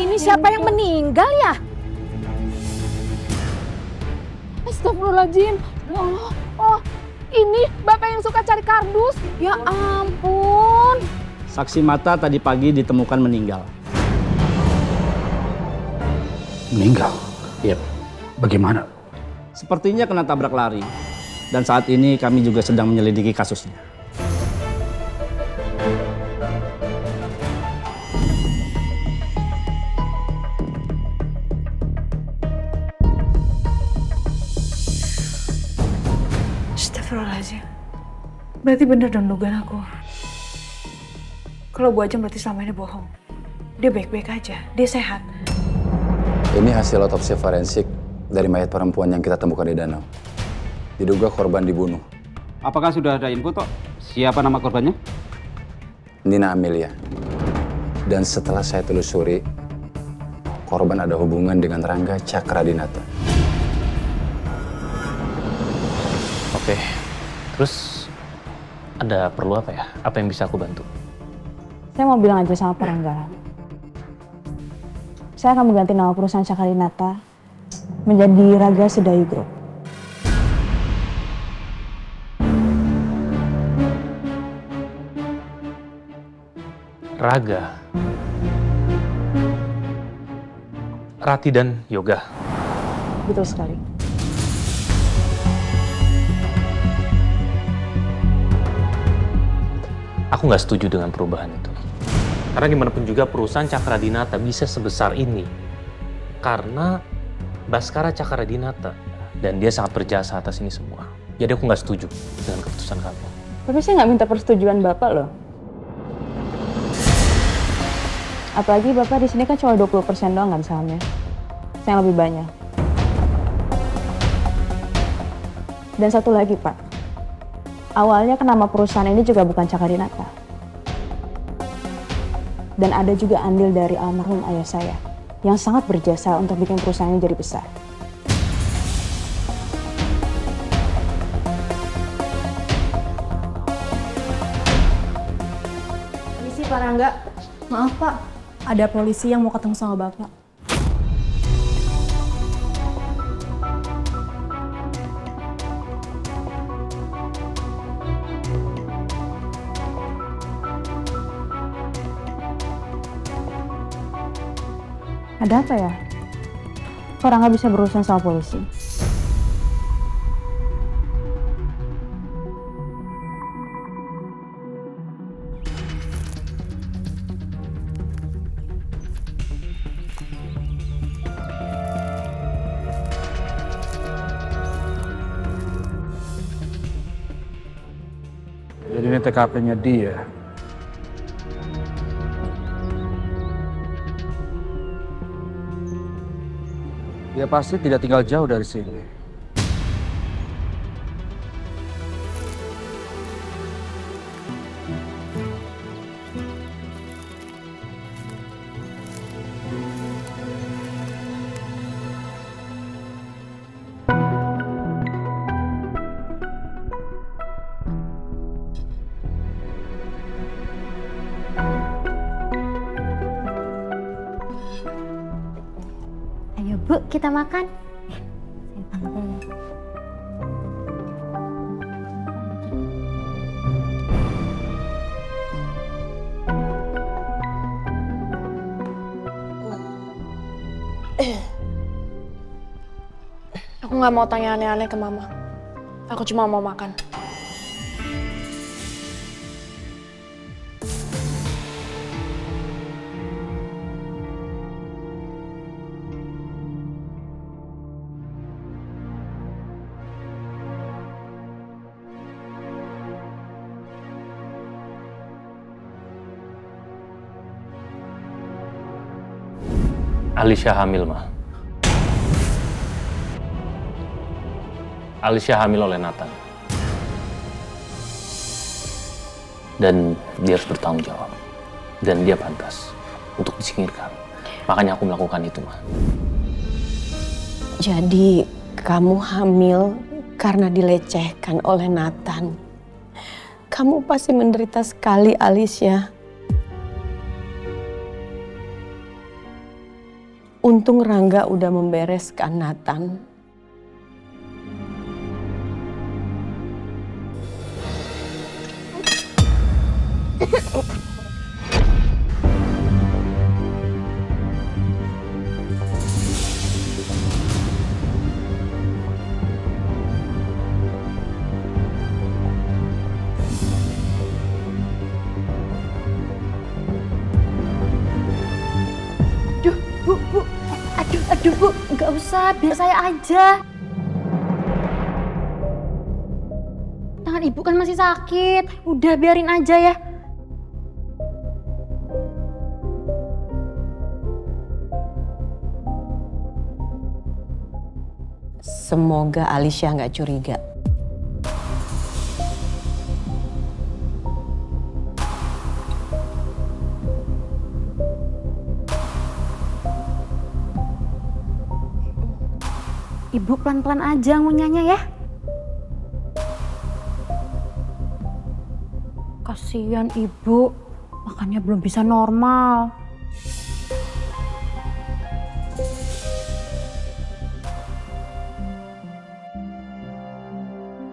Ini siapa yang meninggal ya? Astagfirullahaladzim. Ya Allah. Oh, ini bapak yang suka cari kardus. Ya ampun. Saksi mata tadi pagi ditemukan meninggal. Meninggal? Iya. Bagaimana? Sepertinya kena tabrak lari. Dan saat ini kami juga sedang menyelidiki kasusnya. Astagfirullahaladzim. Berarti bener dong dugaan aku. Kalau Bu Ajeng berarti selama ini bohong. Dia baik-baik aja, dia sehat. Ini hasil otopsi forensik dari mayat perempuan yang kita temukan di danau. Diduga korban dibunuh. Apakah sudah ada info, Tok? Siapa nama korbannya? Nina Amelia. Dan setelah saya telusuri, korban ada hubungan dengan Rangga Cakradinata. Oke, terus ada perlu apa ya? Apa yang bisa aku bantu? Saya mau bilang aja sama Pak Rangga. Saya akan mengganti nama perusahaan Cakradinata menjadi Raga Sedayu Group. Raga, Rati dan Yoga. Betul sekali. Aku nggak setuju dengan perubahan itu. Karena gimana pun juga perusahaan Cakradinata bisa sebesar ini. Karena Baskara Cakradinata. Dan dia sangat berjasa atas ini semua. Jadi aku nggak setuju dengan keputusan kamu. Tapi saya nggak minta persetujuan Bapak loh. Apalagi Bapak di sini kan cuma 20% doang kan sahamnya. Saya yang lebih banyak. Dan satu lagi Pak. Awalnya kan nama perusahaan ini juga bukan Cakradinata. Dan ada juga andil dari almarhum ayah saya yang sangat berjasa untuk bikin perusahaan ini jadi besar. Permisi Pak Rangga. Maaf Pak, ada polisi yang mau ketemu sama Bapak. Ada apa ya? Kok Rangga bisa berurusan sama polisi? Jadi ini TKP-nya dia. Dia pasti tidak tinggal jauh dari sini. Ayo Bu, kita makan. Saya pamit dulu. Aku nggak mau tanya aneh-aneh ke Mama. Aku cuma mau makan. Alicia hamil, Ma. Alicia hamil oleh Nathan. Dan dia harus bertanggung jawab. Dan dia pantas untuk disingkirkan. Makanya aku melakukan itu, Ma. Jadi kamu hamil karena dilecehkan oleh Nathan. Kamu pasti menderita sekali, Alicia. Untung Rangga udah membereskan Nathan. Aduh Bu, nggak usah, biar saya aja. Tangan Ibu kan masih sakit, udah biarin aja ya. Semoga Alicia nggak curiga. Ibu pelan-pelan aja ngunyahnya ya. Kasihan Ibu, makannya belum bisa normal.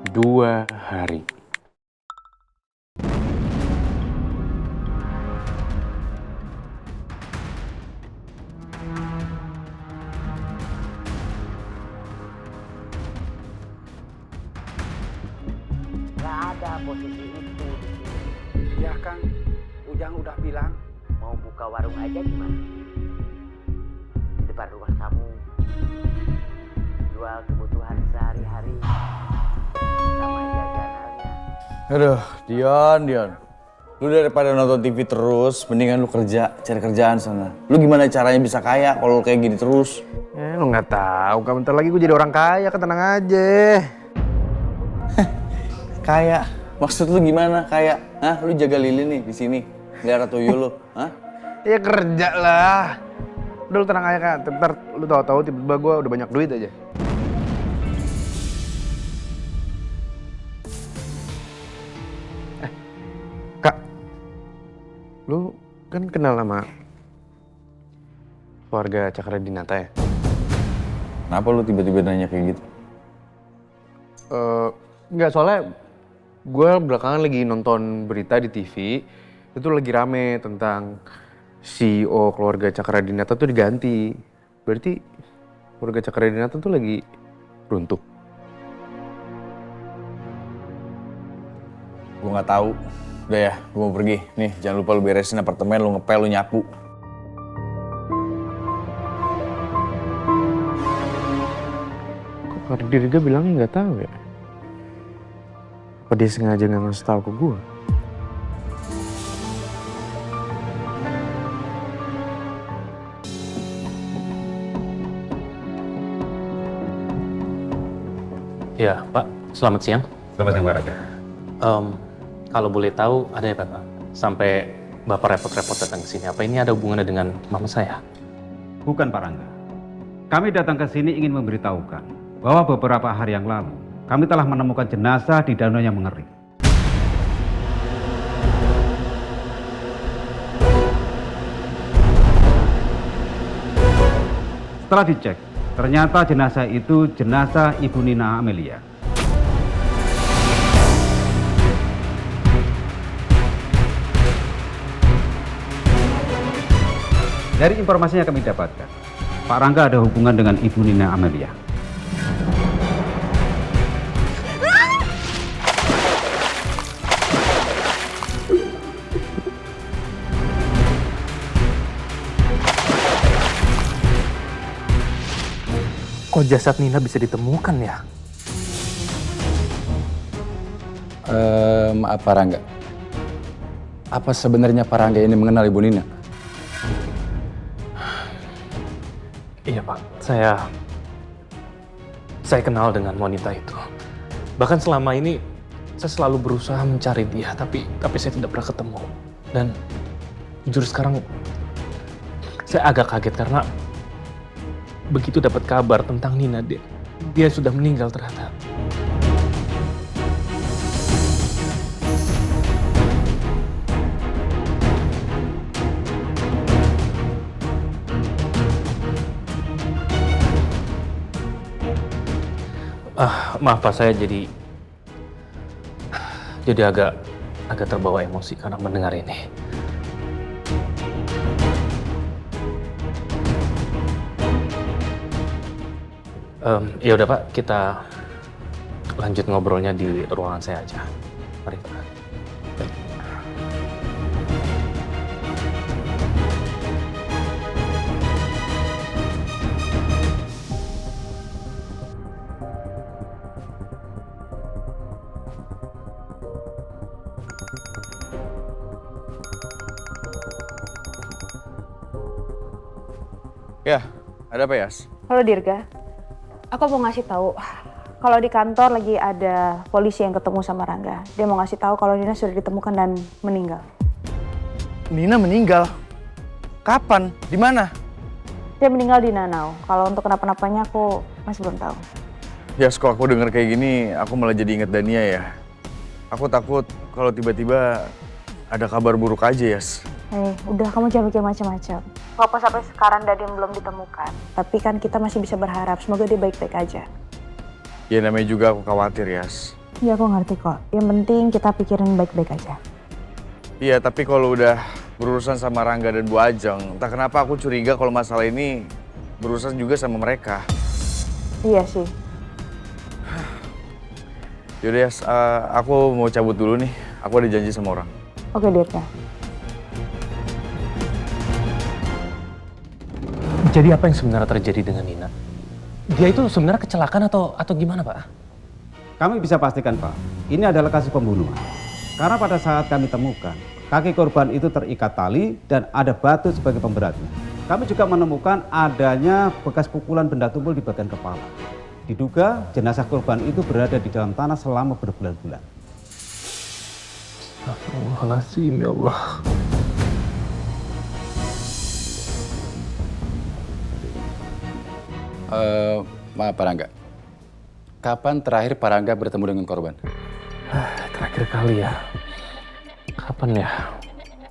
Dua hari. Gak ada posisi itu di sini. Ya Kang, Ujang udah bilang. Mau buka warung aja gimana? Di depan rumah kamu. Jual kebutuhan sehari-hari. Sama jajanannya. Aduh, Dion. Lu daripada nonton TV terus, mendingan lu kerja, cari kerjaan sana. Lu gimana caranya bisa kaya kalau kayak gini terus? Lu nggak tahu, kan bentar lagi gue jadi orang kaya, kan tenang aja. Kaya? Maksud lu gimana kaya? Hah? Lu jaga lilin nih di sini, melihara tuyul lu, hah? Ya kerja lah. Udah lu tenang aja kan, ntar lu tahu-tahu tiba-tiba gue udah banyak duit aja. Kak, lu kan kenal sama keluarga Cakradinata ya? Kenapa lu tiba-tiba nanya kayak gitu? Enggak, soalnya gue belakangan lagi nonton berita di TV, itu lagi rame tentang CEO keluarga Cakradinata tuh diganti. Berarti keluarga Cakradinata tuh lagi runtuh. Gue nggak tahu. Udah ya, gue mau pergi. Nih, jangan lupa lu beresin apartemen, lu ngepel, lu nyapu. Kok Kak Dirga bilangnya nggak tahu ya? Apa dia sengaja nggak ngasih tahu ke gue? Ya, Pak. Selamat siang. Selamat siang, Pak Raga. Kalau boleh tahu, ada apa, Pak? Sampai Bapak repot-repot datang ke sini. Apa ini ada hubungannya dengan mama saya? Bukan, Pak Rangga. Kami datang ke sini ingin memberitahukan bahwa beberapa hari yang lalu kami telah menemukan jenazah di danau yang mengering. Setelah dicek, ternyata jenazah itu jenazah Ibu Nina Amelia. Dari informasi yang kami dapatkan, Pak Rangga ada hubungan dengan Ibu Nina Amelia. Kok jasad Nina bisa ditemukan ya? Maaf Pak Rangga. Apa sebenarnya Pak Rangga ini mengenal Ibu Nina? Iya, Pak. Saya kenal dengan wanita itu. Bahkan selama ini saya selalu berusaha mencari dia, tapi saya tidak pernah ketemu. Dan jujur sekarang saya agak kaget karena begitu dapat kabar tentang Nina, dia sudah meninggal ternyata. Maaf Pak, saya jadi agak terbawa emosi karena mendengar ini. Ya udah Pak, kita lanjut ngobrolnya di ruangan saya aja. Mari Pak. Ya, ada apa Yas? Halo Dirga, aku mau ngasih tahu kalau di kantor lagi ada polisi yang ketemu sama Rangga. Dia mau ngasih tahu kalau Nina sudah ditemukan dan meninggal. Nina meninggal? Kapan? Di mana? Dia meninggal di Nanau. Kalau untuk kenapa-napanya aku masih belum tahu. Yas, kok aku denger kayak gini, aku malah jadi inget Dania ya. Aku takut kalau tiba-tiba ada kabar buruk aja, Yas. Udah kamu jangan mikir macam-macam. Walaupun sampai sekarang Dadian belum ditemukan, tapi kan kita masih bisa berharap semoga dia baik-baik aja. Ya namanya juga aku khawatir, Yas. Iya aku ngerti kok. Yang penting kita pikirin baik-baik aja. Iya, tapi kalau udah berurusan sama Rangga dan Bu Ajeng, entah kenapa aku curiga kalau masalah ini berurusan juga sama mereka. Iya sih. Yaudah, Yas, aku mau cabut dulu nih. Aku ada janji sama orang. Oke, Dirga. Jadi apa yang sebenarnya terjadi dengan Nina? Dia itu sebenarnya kecelakaan atau gimana Pak? Kami bisa pastikan Pak, ini adalah kasus pembunuhan. Karena pada saat kami temukan, kaki korban itu terikat tali dan ada batu sebagai pemberatnya. Kami juga menemukan adanya bekas pukulan benda tumpul di bagian kepala. Diduga jenazah korban itu berada di dalam tanah selama berbulan-bulan. Astagfirullahaladzim, ya Allah. Maaf Pak Rangga. Kapan terakhir Pak Rangga bertemu dengan korban? Terakhir kali ya. Kapan ya?